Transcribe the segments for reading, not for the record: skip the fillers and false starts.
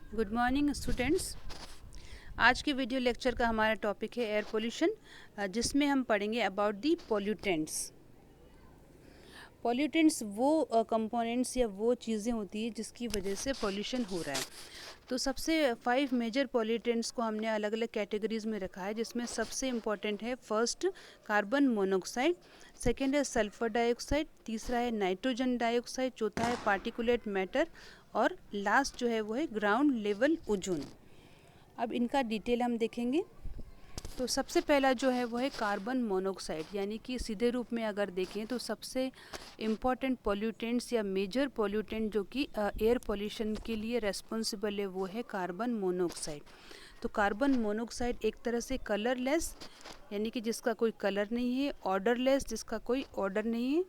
Good morning students. आज के video lecture का हमारा टॉपिक है एयर पोल्यूशन, जिसमें हम पढ़ेंगे अबाउट दी पोल्यूटेंट्स। पोल्यूटेंट्स वो कंपोनेंट्स या वो चीज़ें होती है जिसकी वजह से पोल्यूशन हो रहा है। तो सबसे 5 मेजर पोल्यूटेंट्स को हमने अलग अलग कैटेगरीज में रखा है, जिसमें सबसे इम्पॉर्टेंट है फर्स्ट कार्बन मोनोऑक्साइड, सेकेंड है सल्फर डाइऑक्साइड, तीसरा है नाइट्रोजन डाइऑक्साइड, चौथा है पार्टिकुलेट मैटर और लास्ट जो है वो है ग्राउंड लेवल ओजोन। अब इनका डिटेल हम देखेंगे। तो सबसे पहला जो है वो है कार्बन मोनोऑक्साइड, यानी कि सीधे रूप में अगर देखें तो सबसे इम्पॉर्टेंट पोल्यूटेंट्स या मेजर पोल्यूटेंट जो कि एयर पोल्यूशन के लिए रेस्पॉन्सिबल है वो है कार्बन मोनोऑक्साइड। तो कार्बन मोनोऑक्साइड एक तरह से कलरलेस, यानी कि जिसका कोई कलर नहीं है, ऑर्डरलेस, जिसका कोई ऑर्डर नहीं है।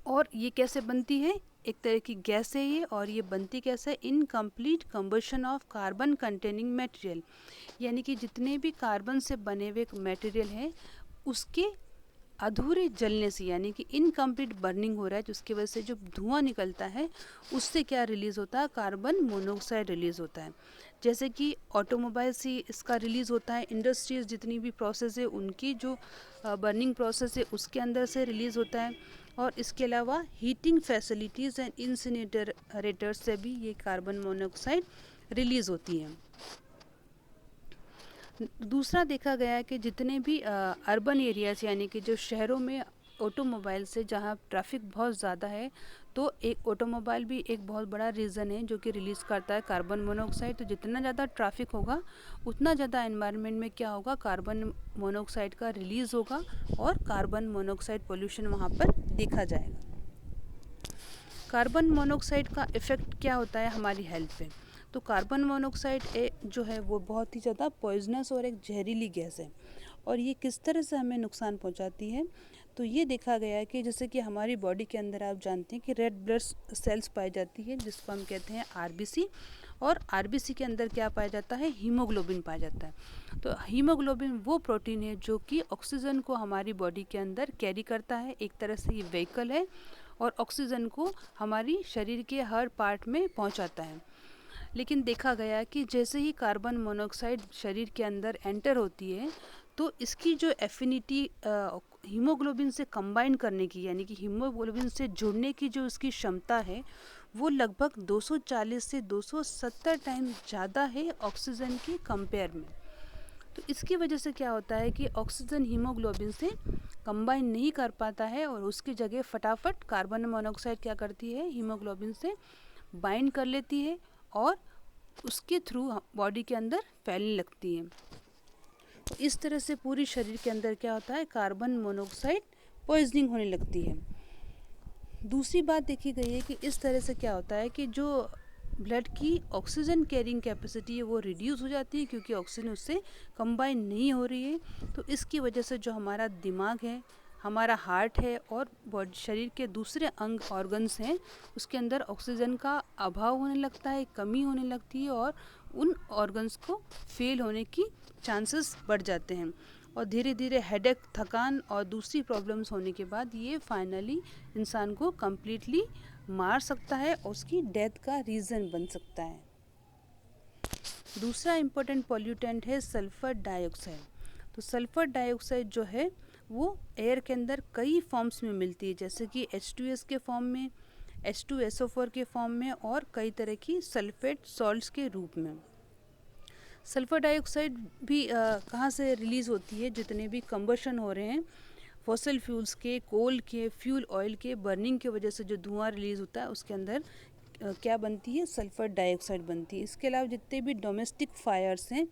और ये कैसे बनती है? एक तरह की गैस है ये, और ये बनती कैसे है? Incomplete combustion of carbon containing material, यानी कि जितने भी कार्बन से बने हुए मटेरियल हैं उसके अधूरे जलने से, यानी कि इनकम्प्लीट बर्निंग हो रहा है, जिसकी वजह से जो धुआं निकलता है उससे क्या रिलीज़ होता है? कार्बन मोनोऑक्साइड रिलीज़ होता है। जैसे कि ऑटोमोबाइल से इसका रिलीज़ होता है, इंडस्ट्रीज जितनी भी प्रोसेस है उनकी जो बर्निंग प्रोसेस है उसके अंदर से रिलीज़ होता है। और इसके अलावा हीटिंग फैसिलिटीज़ एंड इंसिनरेटर्स से भी ये कार्बन मोनोऑक्साइड रिलीज़ होती है। दूसरा देखा गया है कि जितने भी अर्बन एरियाज़, यानी कि जो शहरों में ऑटोमोबाइल से जहाँ ट्रैफिक बहुत ज़्यादा है, तो एक ऑटोमोबाइल भी एक बहुत बड़ा रीज़न है जो कि रिलीज़ करता है कार्बन मोनोऑक्साइड। तो जितना ज़्यादा ट्रैफिक होगा उतना ज़्यादा एनवायरनमेंट में क्या होगा? कार्बन मोनोऑक्साइड का रिलीज़ होगा और कार्बन मोनोऑक्साइड पोल्यूशन वहाँ पर देखा जाएगा। कार्बन मोनोऑक्साइड का इफ़ेक्ट क्या होता है हमारी हेल्थ पे? तो कार्बन मोनोऑक्साइड जो है वो बहुत ही ज़्यादा पॉइजनस और एक जहरीली गैस है। और ये किस तरह से हमें नुकसान पहुंचाती है? तो ये देखा गया है कि जैसे कि हमारी बॉडी के अंदर आप जानते हैं कि रेड ब्लड सेल्स पाई जाती है, जिसको हम कहते हैं आरबीसी। और आरबीसी के अंदर क्या पाया जाता है? हीमोग्लोबिन पाया जाता है। तो हीमोग्लोबिन वो प्रोटीन है जो कि ऑक्सीजन को हमारी बॉडी के अंदर कैरी करता है। एक तरह से ये व्हीकल है और ऑक्सीजन को हमारी शरीर के हर पार्ट में पहुंचाता है। लेकिन देखा गया कि जैसे ही कार्बन मोनोऑक्साइड शरीर के अंदर एंटर होती है तो इसकी जो एफिनिटी हीमोग्लोबिन से कंबाइन करने की, यानी कि हीमोग्लोबिन से जुड़ने की जो उसकी क्षमता है वो लगभग 240 से 270 टाइम ज़्यादा है ऑक्सीजन के कंपेयर में। तो इसकी वजह से क्या होता है कि ऑक्सीजन हीमोग्लोबिन से कंबाइन नहीं कर पाता है और उसकी जगह फटाफट कार्बन मोनोऑक्साइड क्या करती है? हीमोग्लोबिन से बाइंड कर लेती है और उसके थ्रू बॉडी के अंदर फैलने लगती है। तो इस तरह से पूरी शरीर के अंदर क्या होता है? कार्बन मोनोऑक्साइड पॉइजनिंग होने लगती है। दूसरी बात देखी गई है कि इस तरह से क्या होता है कि जो ब्लड की ऑक्सीजन कैरिंग कैपेसिटी है वो रिड्यूस हो जाती है, क्योंकि ऑक्सीजन उससे कंबाइन नहीं हो रही है। तो इसकी वजह से जो हमारा दिमाग है, हमारा हार्ट है और बॉडी शरीर के दूसरे अंग ऑर्गन्स हैं उसके अंदर ऑक्सीजन का अभाव होने लगता है, कमी होने लगती है और उन ऑर्गन्स को फेल होने की चांसेस बढ़ जाते हैं। और धीरे धीरे हेडेक, थकान और दूसरी प्रॉब्लम्स होने के बाद ये फाइनली इंसान को कम्प्लीटली मार सकता है और उसकी डेथ का रीज़न बन सकता है। दूसरा इम्पोर्टेंट पॉल्यूटेंट है सल्फ़र डाइऑक्साइड। तो सल्फ़र डाइऑक्साइड जो है वो एयर के अंदर कई फॉर्म्स में मिलती है, जैसे कि H2S के फॉर्म में, H2SO4 के फॉर्म में और कई तरह की सल्फेट सॉल्ट्स के रूप में। सल्फ़र डाइऑक्साइड भी कहाँ से रिलीज़ होती है? जितने भी कंबशन हो रहे हैं फॉसिल फ्यूल्स के, कोल के, फ्यूल ऑयल के बर्निंग की वजह से जो धुआं रिलीज़ होता है उसके अंदर क्या बनती है? सल्फ़र डाइऑक्साइड बनती है। इसके अलावा जितने भी डोमेस्टिक फायर्स हैं,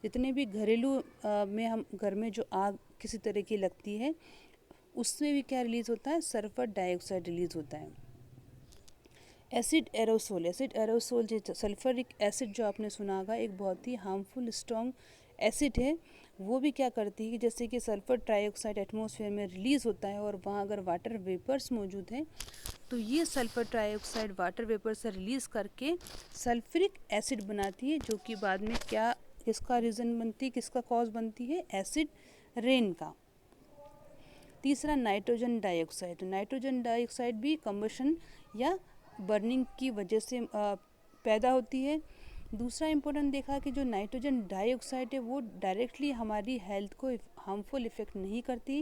जितने भी घरेलू में हम घर में जो आग किसी तरह की लगती है उसमें भी क्या रिलीज़ होता है? सल्फ़र डाइऑक्साइड रिलीज़ होता है। एसिड एरोसोल, एसिड एरोसोल जो सल्फरिक एसिड जो आपने सुना होगा, एक बहुत ही हार्मफुल स्ट्रॉन्ग एसिड है। वो भी क्या करती है कि जैसे कि सल्फर डाइऑक्साइड एटमॉस्फेयर में रिलीज़ होता है और वहाँ अगर वाटर वेपर्स मौजूद हैं तो ये सल्फर डाइऑक्साइड वाटर वेपर से रिलीज़ करके सल्फ्रिक एसिड बनाती है, जो कि बाद में क्या, किसका रीज़न बनती है, किसका कॉज बनती है? एसिड रेन का। तीसरा नाइट्रोजन डाइऑक्साइड। नाइट्रोजन डाइऑक्साइड भी कंबशन या बर्निंग की वजह से पैदा होती है। दूसरा इम्पोर्टेंट देखा कि जो नाइट्रोजन डाइऑक्साइड है वो डायरेक्टली हमारी हेल्थ को हार्मफुल इफ़ेक्ट नहीं करती,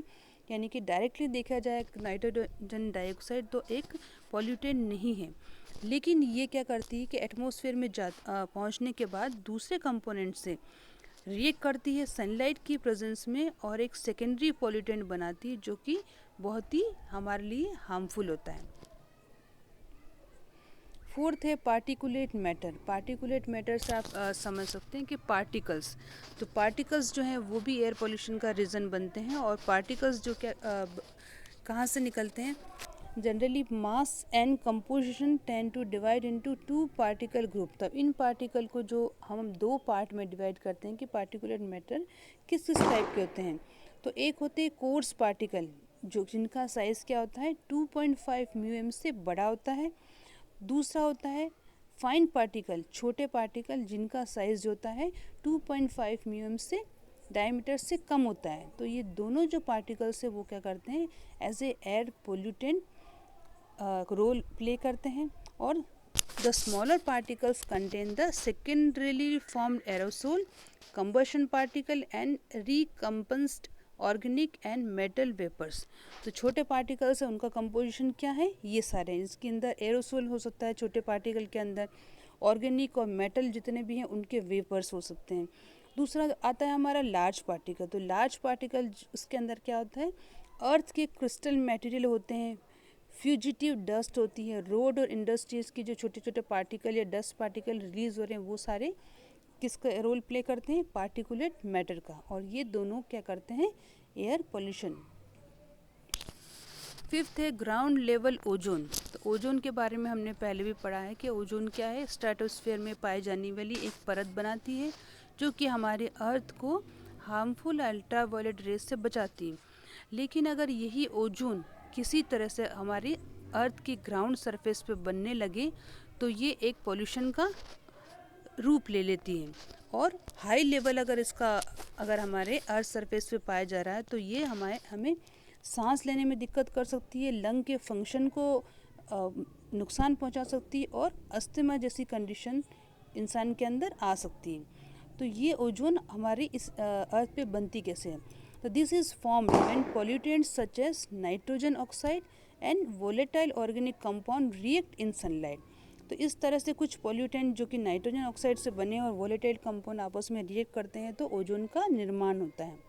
यानी कि डायरेक्टली देखा जाए नाइट्रोजन डाइऑक्साइड तो एक पॉल्यूटेंट नहीं है, लेकिन ये क्या करती है कि एटमॉस्फेयर में पहुंचने के बाद दूसरे कंपोनेंट से रिएक्ट करती है सनलाइट की प्रेजेंस में और एक सेकेंडरी पॉल्यूटेंट बनाती है जो कि बहुत ही हमारे लिए हार्मफुल होता है। फोर्थ है पार्टिकुलेट मैटर। पार्टिकुलेट मैटर से आप समझ सकते हैं कि पार्टिकल्स, तो पार्टिकल्स जो हैं वो भी एयर पोल्यूशन का रीज़न बनते हैं। और पार्टिकल्स जो क्या कहाँ से निकलते हैं, generally mass and composition tend to divide into two particle group. तब इन पार्टिकल को जो हम दो पार्ट में डिवाइड करते हैं कि पार्टिकुलेट मैटर किस किस टाइप के होते हैं, तो एक होते हैं कोर्स पार्टिकल जो जिनका साइज़ क्या होता है 2.5 म्यूएम से बड़ा होता है। दूसरा होता है फाइन पार्टिकल, छोटे पार्टिकल जिनका साइज़ होता है 2.5 म्यूएम से डायमीटर से कम होता है। तो ये दोनों जो पार्टिकल्स है वो क्या करते हैं, as a air pollutant role play करते हैं। और the smaller particles contain the secondarily formed aerosol, combustion particle and recondensed organic and metal vapours. तो छोटे पार्टिकल्स है उनका कंपोजिशन क्या है, ये सारे हैं। इसके अंदर एरोसोल हो सकता है छोटे पार्टिकल के अंदर, ऑर्गेनिक और मेटल जितने भी हैं उनके वेपर्स हो सकते हैं। दूसरा आता है हमारा लार्ज पार्टिकल। तो लार्ज पार्टिकल उसके अंदर क्या होता है, अर्थ के क्रिस्टल मटेरियल होते हैं, फ्यूजिटिव डस्ट होती है, रोड और इंडस्ट्रीज़ की जो छोटे छोटे पार्टिकल या डस्ट पार्टिकल रिलीज हो रहे हैं वो सारे किसका रोल प्ले करते हैं, पार्टिकुलेट मैटर का। और ये दोनों क्या करते हैं, एयर पोल्यूशन। फिफ्थ है ग्राउंड लेवल ओजोन। तो ओजोन के बारे में हमने पहले भी पढ़ा है कि ओजोन क्या है, स्ट्रेटोस्फेयर में पाई जाने वाली एक परत बनाती है जो कि हमारे अर्थ को हार्मफुल अल्ट्रावायलेट रेज से बचाती है। लेकिन अगर यही ओजोन किसी तरह से हमारी अर्थ की ग्राउंड सरफेस पे बनने लगे तो ये एक पोल्यूशन का रूप ले लेती है। और हाई लेवल अगर हमारे अर्थ सरफेस पे पाया जा रहा है तो ये हमें सांस लेने में दिक्कत कर सकती है, लंग के फंक्शन को नुकसान पहुंचा सकती है और अस्थमा जैसी कंडीशन इंसान के अंदर आ सकती है। तो ये ओजोन हमारी इस अर्थ पे बनती कैसे है, तो this is formed when pollutants such as nitrogen oxide and volatile organic compound react in sunlight. तो इस तरह से कुछ पोल्यूटेंट जो कि नाइट्रोजन ऑक्साइड से बने और वोलेटाइल कंपाउंड आपस में रिएक्ट करते हैं तो ओजोन का निर्माण होता है।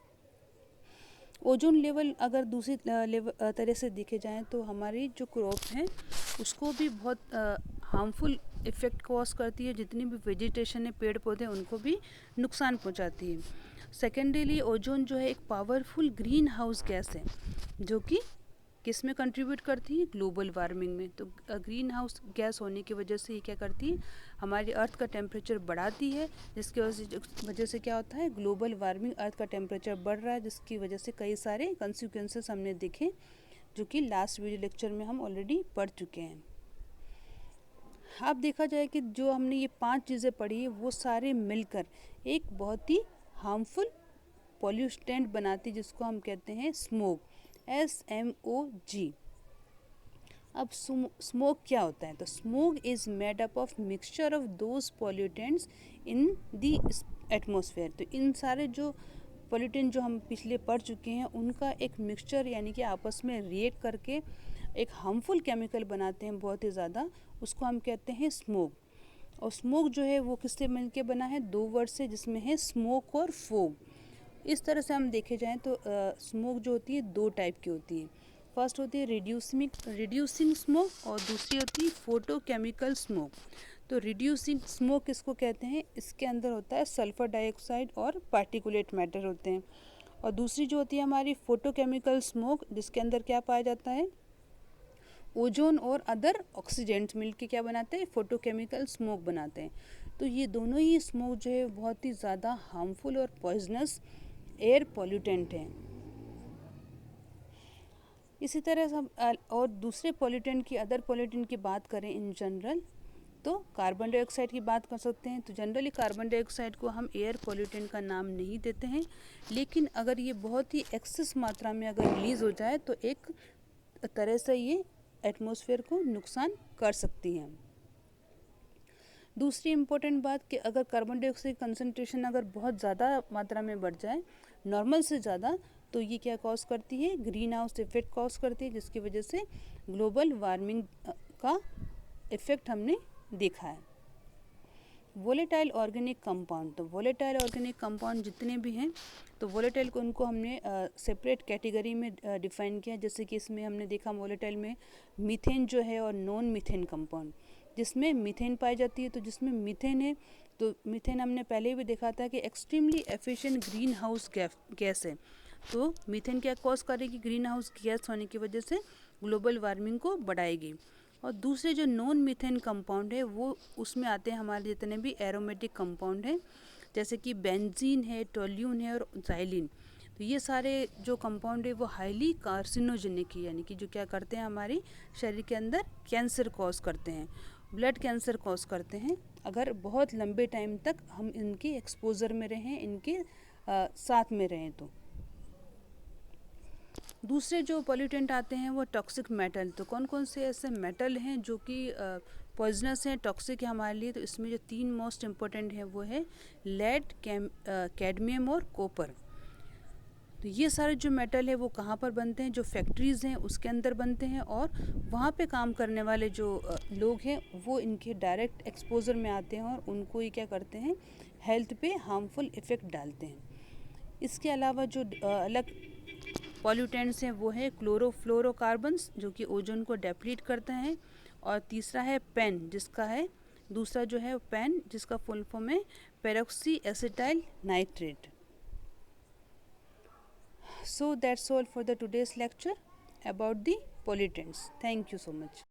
ओजोन लेवल अगर दूसरी तरह से देखे जाएँ तो हमारी जो क्रॉप है उसको भी बहुत हार्मफुल इफ़ेक्ट कॉज करती है, जितनी भी वेजिटेशन है पेड़ पौधे उनको भी नुकसान पहुंचाती है। सेकेंडरीली ओजोन जो है एक पावरफुल ग्रीन हाउस गैस है जो कि किस में कंट्रीब्यूट करती है, ग्लोबल वार्मिंग में। तो ग्रीन हाउस गैस होने की वजह से ये क्या करती है, हमारी अर्थ का टेम्परेचर बढ़ाती है, जिसकी वजह से क्या होता है, ग्लोबल वार्मिंग, अर्थ का टेम्परेचर बढ़ रहा है, जिसकी वजह से कई सारे कंसिक्वेंसेस हमने देखे जो कि लास्ट वीडियो लेक्चर में हम ऑलरेडी पढ़ चुके हैं। अब देखा जाए कि जो हमने ये 5 चीज़ें पढ़ी है वो सारे मिलकर एक बहुत ही हार्मफुल पॉल्यूटेंट बनाती जिसको हम कहते हैं स्मोक, SMOG। अब स्मोक क्या होता है, तो smoke is made up of mixture of those pollutants in the atmosphere. तो इन सारे जो पॉल्यूटेंट जो हम पिछले पढ़ चुके हैं उनका एक मिक्सचर यानी कि आपस में रिएक्ट करके एक हार्मफुल केमिकल बनाते हैं बहुत ही ज़्यादा, उसको हम कहते हैं स्मोक। और स्मोक जो है वो किससे मिलके बना है, 2 वर्ड से, जिसमें है स्मोक और फोग। इस तरह से हम देखे जाएं तो स्मोक जो होती है 2 टाइप की होती है। फर्स्ट होती है रिड्यूसिंग स्मोक और दूसरी होती है फोटोकेमिकल स्मोक। तो रिड्यूसिंग स्मोक किसको कहते हैं, इसके अंदर होता है सल्फर डाइऑक्साइड और पार्टिकुलेट मैटर होते हैं। और दूसरी जो होती है हमारी फोटोकेमिकल स्मोक, जिसके अंदर क्या पाया जाता है, ओजोन और अदर ऑक्सीडेंट्स मिलके क्या बनाते हैं, फोटोकेमिकल स्मोक बनाते हैं। तो ये दोनों ही स्मोक जो है बहुत ही ज़्यादा हार्मफुल और पॉइजनस एयर पॉल्यूटेंट हैं। इसी तरह से और दूसरे पॉल्यूटेंट की, अदर पॉल्यूटेंट की बात करें इन जनरल तो कार्बन डाइऑक्साइड की बात कर सकते हैं। तो जनरली कार्बन डाइऑक्साइड को हम एयर पॉल्यूटेंट का नाम नहीं देते हैं, लेकिन अगर ये बहुत ही एक्सेस मात्रा में अगर रिलीज़ हो जाए तो एक तरह से ये एटमॉस्फेयर को नुकसान कर सकती हैं। दूसरी इम्पोर्टेंट बात कि अगर कार्बन डाइऑक्साइड कंसनट्रेशन अगर बहुत ज़्यादा मात्रा में बढ़ जाए, नॉर्मल से ज़्यादा, तो ये क्या कॉज करती है, ग्रीन हाउस इफेक्ट कॉज करती है, जिसकी वजह से ग्लोबल वार्मिंग का इफेक्ट हमने देखा है। वोलेटाइल ऑर्गेनिक कंपाउंड, तो वोलेटाइल ऑर्गेनिक कंपाउंड जितने भी हैं, तो वोलेटाइल को उनको हमने सेपरेट कैटेगरी में डिफाइन किया। जैसे कि इसमें हमने देखा वोलेटाइल में मीथेन जो है और नॉन मीथेन कंपाउंड, जिसमें मीथेन पाई जाती है। तो जिसमें मीथेन है, तो मीथेन हमने पहले भी देखा था कि extremely efficient green house gas है। तो मीथेन क्या कॉज करेगी, ग्रीन हाउस गैस होने की वजह से ग्लोबल वार्मिंग को बढ़ाएगी। और दूसरे जो नॉन मीथेन कंपाउंड है, वो उसमें आते हैं हमारे जितने भी एरोमेटिक कंपाउंड हैं, जैसे कि बेंजीन है, टोल्यून है और जाइलिन। तो ये सारे जो कंपाउंड है वो हाईली कार्सिनोजेनिक है, यानी कि जो क्या करते हैं, हमारी शरीर के अंदर कैंसर कॉज करते हैं, ब्लड कैंसर कॉज करते हैं, अगर बहुत लंबे टाइम तक हम इनके एक्सपोजर में रहें, इनके साथ में रहें। तो दूसरे जो पॉल्यूटेंट आते हैं वो टॉक्सिक मेटल। तो कौन कौन से ऐसे मेटल हैं जो कि पॉइजनस हैं, टॉक्सिक है हमारे लिए? तो इसमें जो 3 मोस्ट इम्पोर्टेंट है वो है लेड, कैडमियम और कॉपर। तो ये सारे जो मेटल है वो कहाँ पर बनते हैं, जो फैक्ट्रीज़ हैं उसके अंदर बनते हैं, और वहाँ पे काम करने वाले जो लोग हैं वो इनके डायरेक्ट एक्सपोजर में आते हैं और उनको ये क्या करते हैं, हेल्थ पे हार्मफुल इफ़ेक्ट डालते हैं। इसके अलावा जो अलग पॉल्यूटेंट्स हैं वो है क्लोरोफ्लोरोकार्बन्स, जो कि ओजोन को डेप्लीट करते हैं, और तीसरा है पेन, जिसका है दूसरा जो है पेन, जिसका फुल फॉर्म है peroxy acetyl nitrate. So that's all for the today's lecture about the pollutants. Thank you so much.